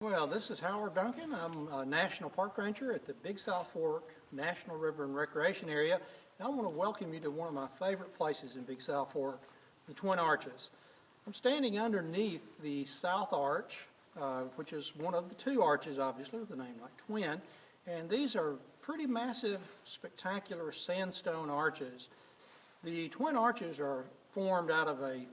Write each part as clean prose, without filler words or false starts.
Well, this is Howard Duncan. I'm a National Park Ranger at the Big South Fork National River and Recreation Area. And I want to welcome you to one of my favorite places in Big South Fork, the Twin Arches. I'm standing underneath the South Arch, which is one of the two arches, obviously, with a name like Twin. And these are pretty massive, spectacular sandstone arches. The Twin Arches are formed out of a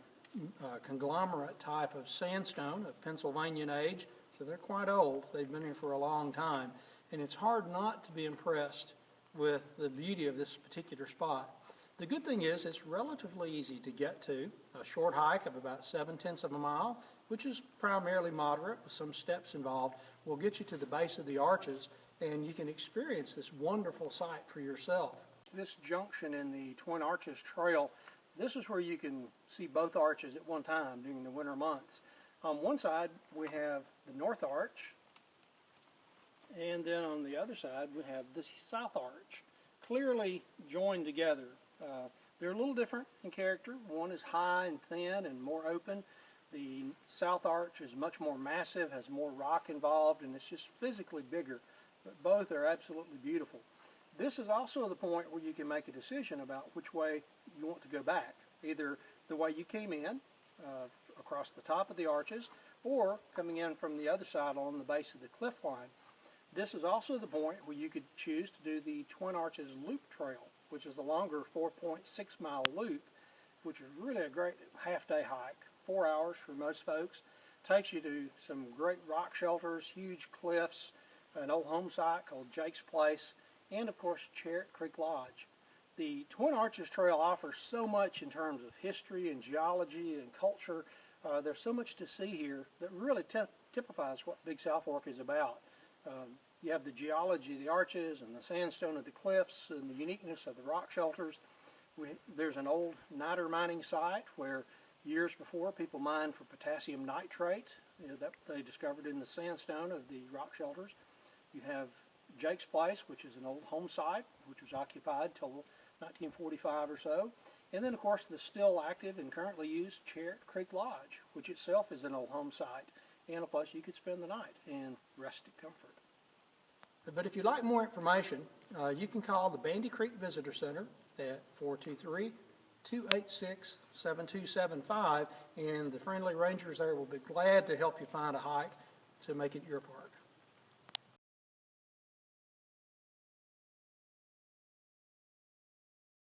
conglomerate type of sandstone of Pennsylvanian age. So they're quite old. They've been here for a long time. And it's hard not to be impressed with the beauty of this particular spot. The good thing is it's relatively easy to get to. A short hike of about 7/10 of a mile, which is primarily moderate with some steps involved, will get you to the base of the arches and you can experience this wonderful sight for yourself. This junction in the Twin Arches Trail, this is where you can see both arches at one time during the winter months. On one side we have the North Arch, and then on the other side we have the South Arch, clearly joined together. They're a little different in character. One is high and thin and more open. The South Arch is much more massive, has more rock involved, and it's just physically bigger. But both are absolutely beautiful. This is also the point where you can make a decision about which way you want to go back. Either the way you came in, across the top of the arches, or coming in from the other side on the base of the cliff line. This is also the point where you could choose to do the Twin Arches Loop Trail, which is a longer 4.6 mile loop, which is really a great half-day hike. 4 hours for most folks. Takes you to some great rock shelters, huge cliffs, an old home site called Jake's Place, and of course Cherritt Creek Lodge. The Twin Arches Trail offers so much in terms of history and geology and culture. There's so much to see here that really typifies what Big South Fork is about. You have the geology of the arches and the sandstone of the cliffs and the uniqueness of the rock shelters. There's an old niter mining site where years before people mined for potassium nitrate that they discovered in the sandstone of the rock shelters. You have Jake's Place, which is an old home site, which was occupied till 1945 or so. And then, of course, the still active and currently used Cherritt Creek Lodge, which itself is an old home site and a place you could spend the night in rustic comfort. But if you'd like more information, you can call the Bandy Creek Visitor Center at 423-286-7275, and the friendly rangers there will be glad to help you find a hike to make it your park.